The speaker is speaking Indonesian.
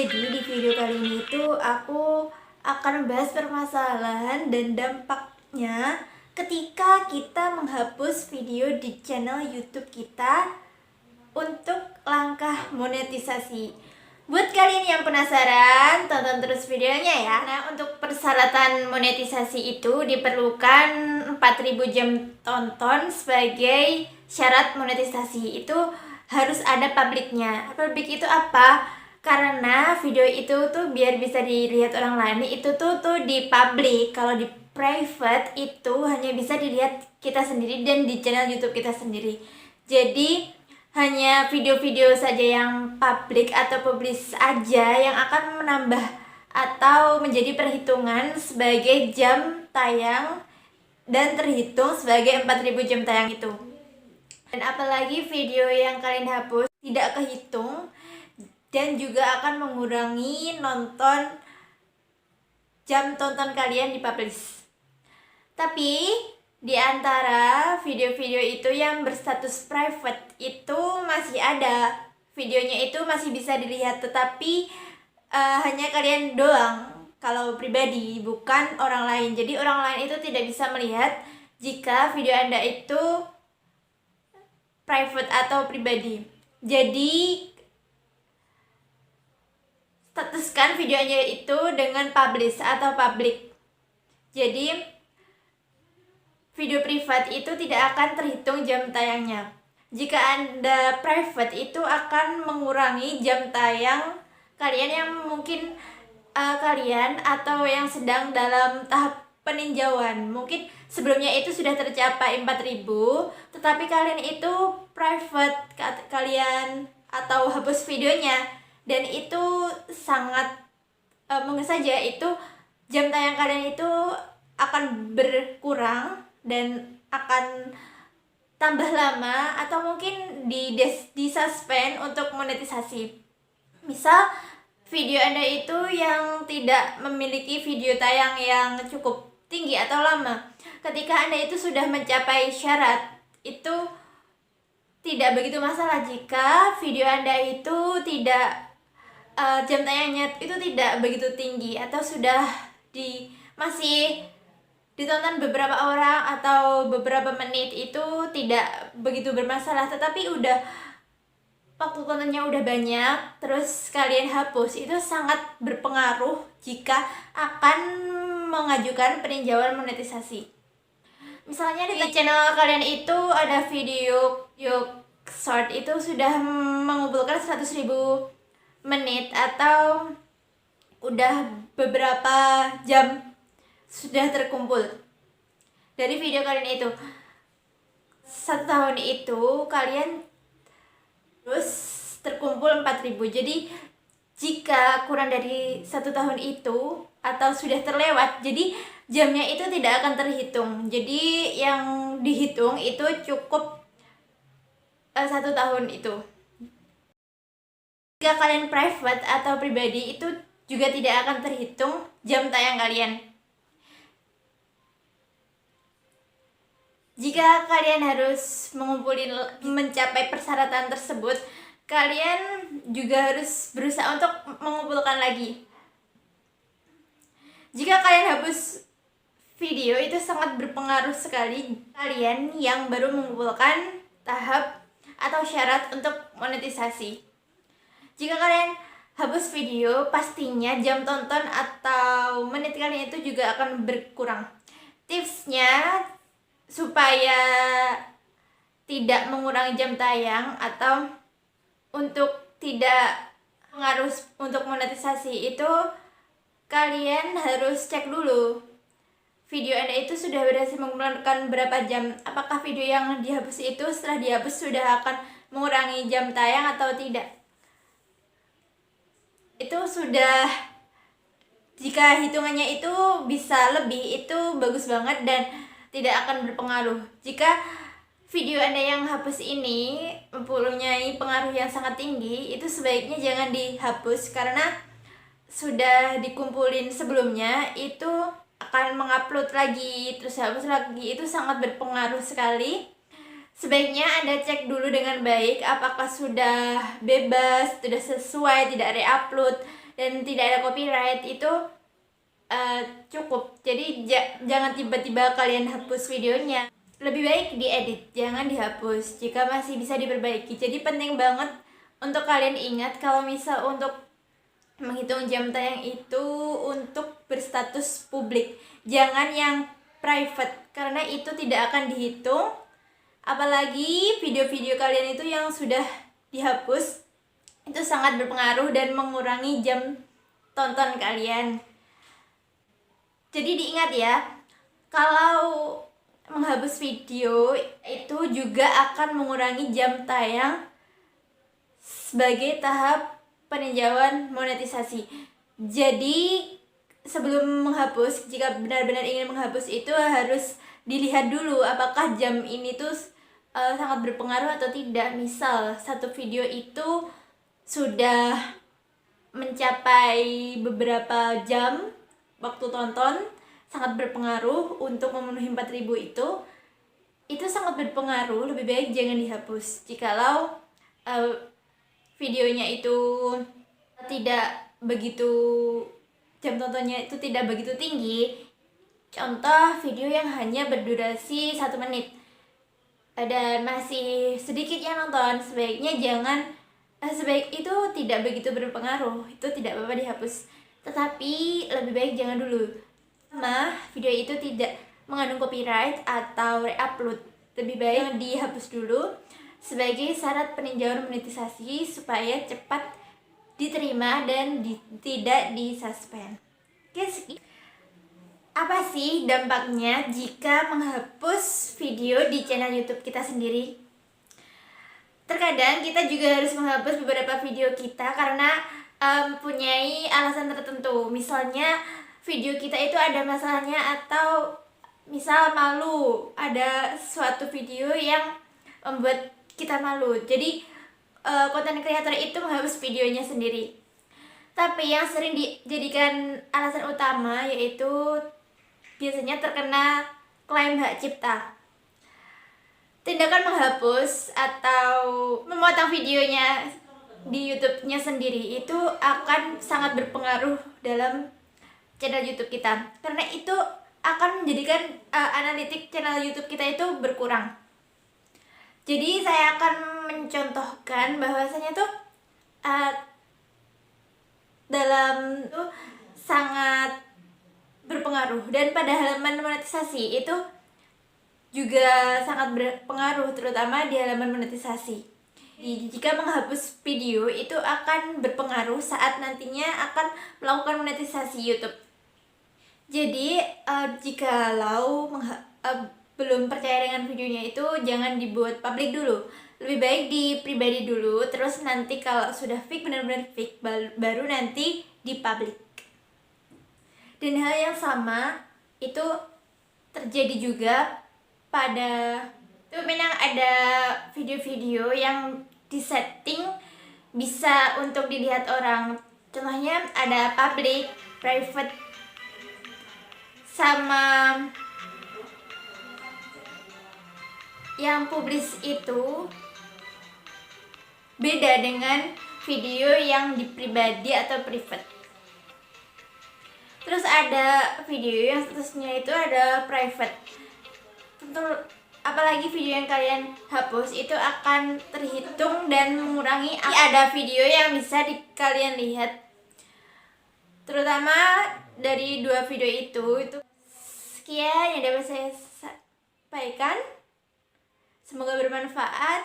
Jadi di video kali ini aku akan membahas permasalahan dan dampaknya ketika kita menghapus video di channel YouTube kita untuk langkah monetisasi. Buat kalian yang penasaran, tonton terus videonya ya. Nah, untuk persyaratan monetisasi itu diperlukan 4.000 jam tonton sebagai syarat monetisasi. Itu harus ada publiknya. Publik itu apa? Karena video itu biar bisa dilihat orang lain, itu di publik. Kalau di private itu hanya bisa dilihat kita sendiri dan di channel YouTube kita sendiri. Jadi hanya video-video saja yang publik atau publish aja yang akan menambah atau menjadi perhitungan sebagai jam tayang dan terhitung sebagai 4.000 jam tayang itu. Dan apalagi video yang kalian hapus tidak kehitung dan juga akan mengurangi jam tonton kalian di publish. Tapi di antara video-video itu yang berstatus private itu masih ada videonya, itu masih bisa dilihat, tetapi hanya kalian doang kalau pribadi, bukan orang lain. Jadi orang lain itu tidak bisa melihat jika video Anda itu private atau pribadi. Jadi statuskan videonya itu dengan publish atau public. Jadi video privat itu tidak akan terhitung jam tayangnya. Jika Anda private itu akan mengurangi jam tayang kalian yang mungkin kalian atau yang sedang dalam tahap peninjauan. Mungkin sebelumnya itu sudah tercapai 4.000, tetapi kalian itu private kalian atau hapus videonya, dan itu sangat mungkin saja itu jam tayang kalian itu akan berkurang dan akan tambah lama, atau mungkin di suspend untuk monetisasi. Misal video Anda itu yang tidak memiliki video tayang yang cukup tinggi atau lama. Ketika Anda itu sudah mencapai syarat, itu tidak begitu masalah jika video Anda itu tidak jam tayangnya itu tidak begitu tinggi atau sudah masih ditonton beberapa orang atau beberapa menit, itu tidak begitu bermasalah. Tetapi waktu tontonnya udah banyak terus kalian hapus, itu sangat berpengaruh jika akan mengajukan peninjauan monetisasi. Misalnya di channel kalian itu ada video short itu sudah mengumpulkan 100.000 menit atau udah beberapa jam sudah terkumpul dari video kalian itu. 1 tahun itu kalian terus terkumpul 4.000. Jadi jika kurang dari 1 tahun itu atau sudah terlewat, jadi jamnya itu tidak akan terhitung. Jadi yang dihitung itu cukup 1 tahun itu. Jika kalian private atau pribadi, itu juga tidak akan terhitung jam tayang kalian. Jika kalian harus mencapai persyaratan tersebut, kalian juga harus berusaha untuk mengumpulkan lagi. Jika kalian hapus video, itu sangat berpengaruh sekali kalian yang baru mengumpulkan tahap atau syarat untuk monetisasi. Jika kalian hapus video, pastinya jam tonton atau menit kalian itu juga akan berkurang. Tipsnya supaya tidak mengurangi jam tayang atau untuk tidak pengaruh untuk monetisasi, itu kalian harus cek dulu video Anda itu sudah berhasil mengumpulkan berapa jam. Apakah video yang dihapus itu setelah dihapus sudah akan mengurangi jam tayang atau tidak. Itu sudah, jika hitungannya itu bisa lebih, itu bagus banget dan tidak akan berpengaruh. Jika video Anda yang hapus ini mempunyai pengaruh yang sangat tinggi, itu sebaiknya jangan dihapus, karena sudah dikumpulin sebelumnya, itu akan mengupload lagi terus hapus lagi, itu sangat berpengaruh sekali. Sebaiknya Anda cek dulu dengan baik apakah sudah bebas, sudah sesuai, tidak re-upload, dan tidak ada copyright itu cukup. Jadi jangan tiba-tiba kalian hapus videonya. Lebih baik diedit, jangan dihapus jika masih bisa diperbaiki. Jadi penting banget untuk kalian ingat kalau misal untuk menghitung jam tayang itu untuk berstatus publik, jangan yang private, karena itu tidak akan dihitung. Apalagi video-video kalian itu yang sudah dihapus, itu sangat berpengaruh dan mengurangi jam tonton kalian. Jadi diingat ya, kalau menghapus video itu juga akan mengurangi jam tayang sebagai tahap peninjauan monetisasi. Jadi sebelum menghapus, jika benar-benar ingin menghapus itu harus dilihat dulu apakah jam ini tuh sangat berpengaruh atau tidak. Misal satu video itu sudah mencapai beberapa jam waktu tonton, sangat berpengaruh untuk memenuhi 4000 itu sangat berpengaruh. Lebih baik jangan dihapus jikalau videonya itu tidak begitu, jam tontonnya itu tidak begitu tinggi. Contoh video yang hanya berdurasi 1 menit dan masih sedikit yang nonton, sebaiknya jangan, sebaik itu tidak begitu berpengaruh, itu tidak apa-apa dihapus. Tetapi lebih baik jangan dulu, video itu tidak mengandung copyright atau re-upload, lebih baik dihapus dulu sebagai syarat peninjauan monetisasi supaya cepat diterima dan tidak disuspend. Oke, apa sih dampaknya jika menghapus video di channel YouTube kita sendiri? Terkadang kita juga harus menghapus beberapa video kita karena mempunyai alasan tertentu. Misalnya video kita itu ada masalahnya, atau misal malu, ada suatu video yang membuat kita malu. Jadi konten kreator itu menghapus videonya sendiri. Tapi yang sering dijadikan alasan utama yaitu biasanya terkena klaim hak cipta. Tindakan menghapus atau memotong videonya di YouTube-nya sendiri itu akan sangat berpengaruh dalam channel YouTube kita, karena itu akan menjadikan analitik channel YouTube kita itu berkurang. Jadi saya akan mencontohkan bahwasanya tuh dalam tuh sangat berpengaruh, dan pada halaman monetisasi itu juga sangat berpengaruh, terutama di halaman monetisasi. Jika menghapus video itu akan berpengaruh saat nantinya akan melakukan monetisasi YouTube. Jadi jikalau belum percaya dengan videonya itu jangan dibuat publik dulu, lebih baik di pribadi dulu, terus nanti kalau sudah fix, benar-benar fix, baru nanti di publik. Dan hal yang sama itu terjadi juga pada itu, memang ada video-video yang disetting bisa untuk dilihat orang. Contohnya ada public, private, sama yang publis itu beda dengan video yang di pribadi atau private. Terus ada video yang statusnya itu ada private. Tentu apalagi video yang kalian hapus itu akan terhitung dan mengurangi. Ada video yang bisa kalian lihat, terutama dari 2 video itu. Sekian yang dapat saya sampaikan, semoga bermanfaat.